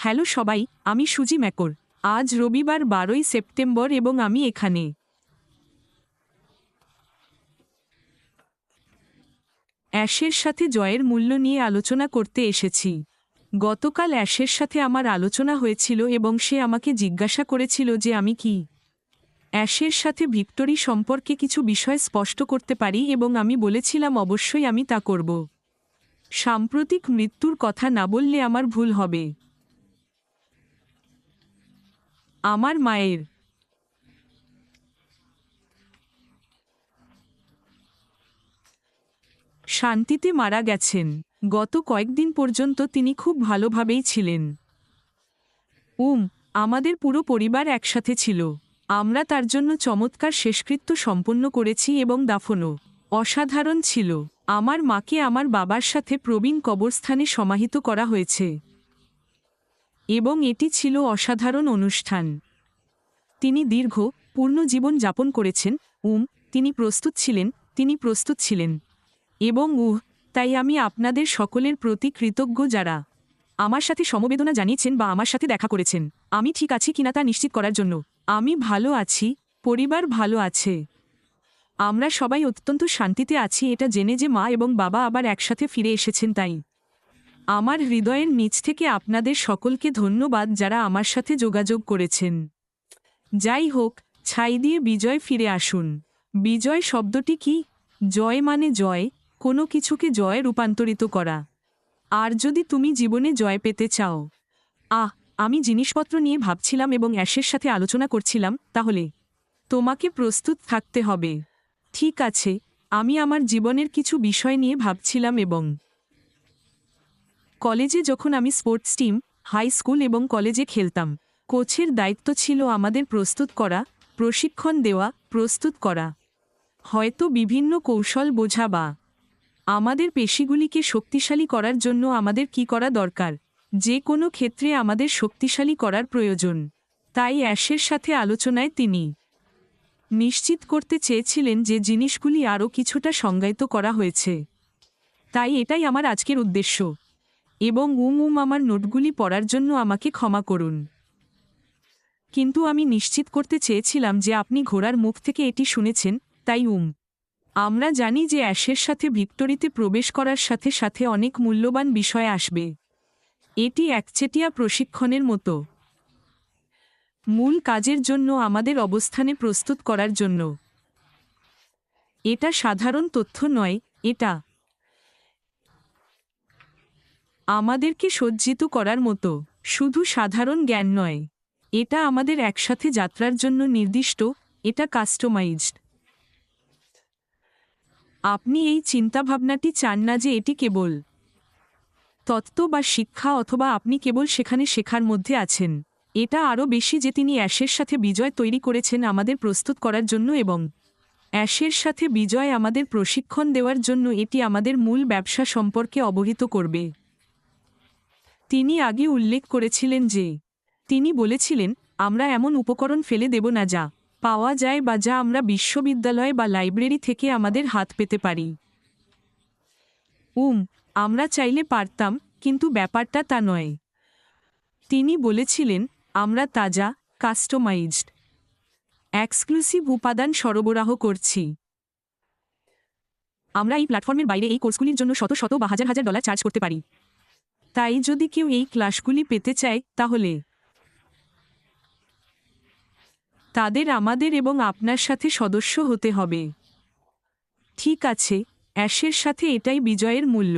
Hello সবাই, আমি সুজি ম্যাকর। আজ রবিবার 12ই সেপ্টেম্বর এবং আমি এখানে অ্যাশের সাথে জয়ের মূল্য নিয়ে আলোচনা করতে এসেছি। গতকাল অ্যাশের সাথে আমার আলোচনা হয়েছিল এবং সে আমাকে জিজ্ঞাসা করেছিল যে আমি কি অ্যাশের সাথে ভিক্টরি সম্পর্কে কিছু বিষয় স্পষ্ট করতে পারি এবং আমি বলেছিলাম অবশ্যই আমি তা করব। সাম্প্রতিক মৃত্যুর কথা না বললে আমার ভুল হবে। আমার মায়ের শান্তিতে মারা গেছেন। গত কয়েকদিন পর্যন্ত তিনি খুব ভালোভাবেই ছিলেন। আমাদের পুরো পরিবার একসাথে ছিল। আমরা তার জন্য চমৎকার শেষকৃত্য সম্পন্ন করেছি এবং দাফনও অসাধারণ ছিল। আমার মাকে আমার বাবার সাথে প্রবীণ কবরস্থানে সমাহিত করা হয়েছে এবং এটি ছিল অসাধারণ অনুষ্ঠান। তিনি দীর্ঘ পূর্ণ জীবন যাপন করেছেন। তিনি প্রস্তুত ছিলেন এবং তাই আমি আপনাদের সকলের প্রতি কৃতজ্ঞ যারা আমার সাথে সমবেদনা জানিয়েছেন বা আমার সাথে দেখা করেছেন। আমি ঠিক আছি কিনা তা নিশ্চিত করার জন্য আমি ভালো আছি, পরিবার ভালো আছে। আমরা সবাই অত্যন্ত শান্তিতে আছি এটা জেনে যে মা এবং বাবা আবার একসাথে ফিরে এসেছেন। তাই আমার হৃদয়ের নিচ থেকে আপনাদের সকলকে ধন্যবাদ যারা আমার সাথে যোগাযোগ করেছেন। যাই হোক, ছাই দিয়ে বিজয় ফিরে আসুন। বিজয় শব্দটি কি? জয় মানে জয়, কোনো কিছুকে জয়ে রূপান্তরিত করা। আর যদি তুমি জীবনে জয় পেতে চাও, আমি জিনিসপত্র নিয়ে ভাবছিলাম এবং অ্যাশের সাথে আলোচনা করছিলাম, তাহলে তোমাকে প্রস্তুত থাকতে হবে। ঠিক আছে, আমি আমার জীবনের কিছু বিষয় নিয়ে ভাবছিলাম এবং কলেজে যখন আমি স্পোর্টস টিম, হাই স্কুল এবং কলেজে খেলতাম, কোচের দায়িত্ব ছিল আমাদের প্রস্তুত করা, প্রশিক্ষণ দেওয়া, প্রস্তুত করা। হয়তো বিভিন্ন কৌশল বোঝা বা আমাদের পেশিগুলিকে শক্তিশালী করার জন্য আমাদের কি করা দরকার, যে কোনো ক্ষেত্রে আমাদের শক্তিশালী করার প্রয়োজন। তাই অ্যাশের সাথে আলোচনায় তিনি নিশ্চিত করতে চেয়েছিলেন যে জিনিসগুলি আরও কিছুটা সংজ্ঞায়িত করা হয়েছে। তাই এটাই আমার আজকের উদ্দেশ্য। এবং আমার নোটগুলি পড়ার জন্য আমাকে ক্ষমা করুন। কিন্তু আমি নিশ্চিত করতে চেয়েছিলাম যে আপনি ঘোড়ার মুখ থেকে এটি শুনেছেন। তাই আমরা জানি যে অ্যাশের সাথে ভিক্টরিতে প্রবেশ করার সাথে সাথে অনেক মূল্যবান বিষয় আসবে। এটি একচেটিয়া প্রশিক্ষণের মতো, মূল কাজের জন্য আমাদের অবস্থানে প্রস্তুত করার জন্য। এটা সাধারণ তথ্য নয়, এটা আমাদেরকে সজ্জিত করার মতো। শুধু সাধারণ জ্ঞান নয়, এটা আমাদের একসাথে যাত্রার জন্য নির্দিষ্ট, এটা কাস্টমাইজড। আপনি এই চিন্তাভাবনাটি চান না যে এটি কেবল তত্ত্ব বা শিক্ষা অথবা আপনি কেবল সেখানে শেখার মধ্যে আছেন। এটা আরও বেশি যে তিনি অ্যাশের সাথে বিজয় তৈরি করেছেন আমাদের প্রস্তুত করার জন্য এবং অ্যাশের সাথে বিজয় আমাদের প্রশিক্ষণ দেওয়ার জন্য। এটি আমাদের মূল ব্যবসা সম্পর্কে অবহিত করবে। তিনি আগে উল্লেখ করেছিলেন যে তিনি বলেছিলেন, আমরা এমন উপকরণ ফেলে দেব না যা পাওয়া যায় বা যা আমরা বিশ্ববিদ্যালয় বা লাইব্রেরি থেকে আমাদের হাত পেতে পারি। আমরা চাইলে পারতাম, কিন্তু ব্যাপারটা তা নয়। তিনি বলেছিলেন, আমরা তাজা, কাস্টমাইজড, এক্সক্লুসিভ উপাদান সরবরাহ করছি। আমরা এই প্ল্যাটফর্মের বাইরে এই কোর্সগুলির জন্য শত শত বা হাজার হাজার ডলার চার্জ করতে পারি। তাই যদি কেউ এই ক্লাসগুলি পেতে চায়, তাহলে তাদের আমাদের এবং আপনার সাথে সদস্য হতে হবে। ঠিক আছে, অ্যাশের সাথে এটাই বিজয়ের মূল্য।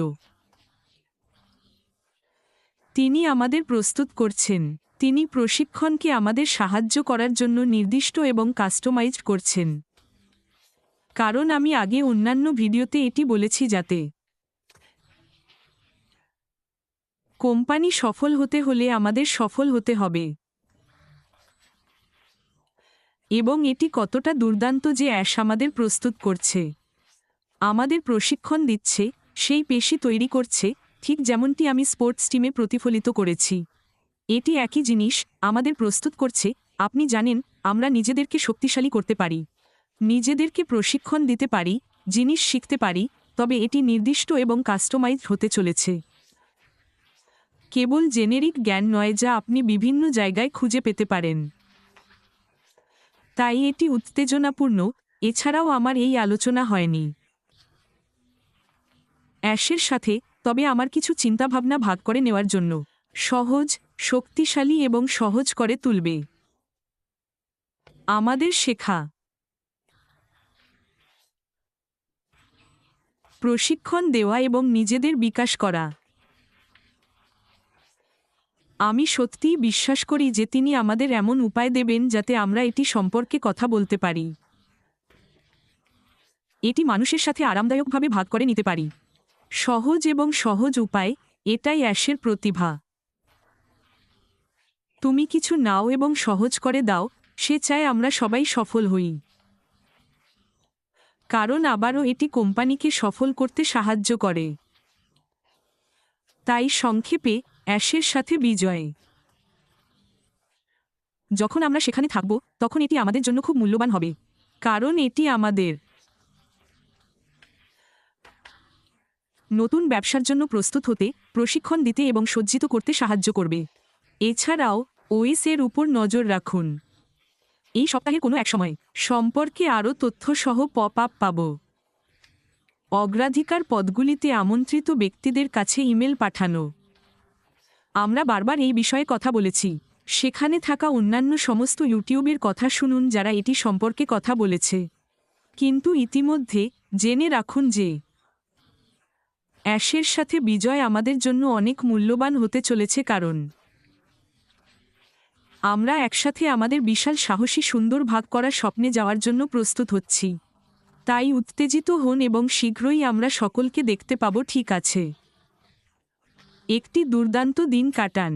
তিনি আমাদের প্রস্তুত করছেন। তিনি প্রশিক্ষণকে আমাদের সাহায্য করার জন্য নির্দিষ্ট এবং কাস্টমাইজড করছেন। কারণ আমি আগে অন্যান্য ভিডিওতে এটি বলেছি, যাতে কোম্পানি সফল হতে হলে আমাদের সফল হতে হবে। এবং এটি কতটা দুর্দান্ত যে অ্যাশ আমাদের প্রস্তুত করছে, আমাদের প্রশিক্ষণ দিচ্ছে, সেই পেশি তৈরি করছে, ঠিক যেমনটি আমি স্পোর্টস টিমে প্রতিফলিত করেছি। এটি একই জিনিস আমাদের প্রস্তুত করছে। আপনি জানেন, আমরা নিজেদেরকে শক্তিশালী করতে পারি, নিজেদেরকে প্রশিক্ষণ দিতে পারি, জিনিস শিখতে পারি, তবে এটি নির্দিষ্ট এবং কাস্টমাইজড হতে চলেছে। কেবল জেনেরিক জ্ঞান নয় যা আপনি বিভিন্ন জায়গায় খুঁজে পেতে পারেন। তাই এটি উত্তেজনাপূর্ণ। এছাড়াও আমার এই আলোচনা হয়নি অ্যাশের সাথে, তবে আমার কিছু চিন্তাভাবনা ভাগ করে নেওয়ার জন্য সহজ, শক্তিশালী এবং সহজ করে তুলবে। আমাদের শেখা, প্রশিক্ষণ দেওয়া এবং নিজেদের বিকাশ করা। আমি সত্যিই বিশ্বাস করি যে তিনি আমাদের এমন উপায় দেবেন যাতে আমরা এটি সম্পর্কে কথা বলতে পারি, এটি মানুষের সাথে আরামদায়কভাবে ভাগ করে নিতে পারি। সহজ এবং সহজ উপায়, এটাই অ্যাশের প্রতিভা। তুমি কিছু নাও এবং সহজ করে দাও, সে চায় আমরা সবাই সফল হই। কারণ আবারও এটি কোম্পানিকে সফল করতে সাহায্য করে। তাই সংক্ষেপে, অ্যাশের সাথে বিজয়। যখন আমরা সেখানে থাকব, তখন এটি আমাদের জন্য খুব মূল্যবান হবে, কারণ এটি আমাদের নতুন ব্যবসার জন্য প্রস্তুত হতে, প্রশিক্ষণ দিতে এবং সজ্জিত করতে সাহায্য করবে। এছাড়াও ওএস এর উপর নজর রাখুন। এই সপ্তাহের কোনো এক সময় সম্পর্কে আরও তথ্যসহ পপ আপ পাব। অগ্রাধিকার পদগুলিতে আমন্ত্রিত ব্যক্তিদের কাছে ইমেল পাঠানো। আমরা বারবার এই বিষয়ে কথা বলেছি। সেখানে থাকা অন্যান্য সমস্ত ইউটিউবের কথা শুনুন যারা এটি সম্পর্কে কথা বলেছে। কিন্তু ইতিমধ্যে জেনে রাখুন যে অ্যাশের সাথে বিজয় আমাদের জন্য অনেক মূল্যবান হতে চলেছে, কারণ আমরা একসাথে আমাদের বিশাল সাহসী সুন্দর ভাগ করা স্বপ্নে যাওয়ার জন্য প্রস্তুত হচ্ছি। তাই উত্তেজিত হন এবং শীঘ্রই আমরা সকলকে দেখতে পাব, ঠিক আছে? একটি দুর্দান্ত দিন কাটান।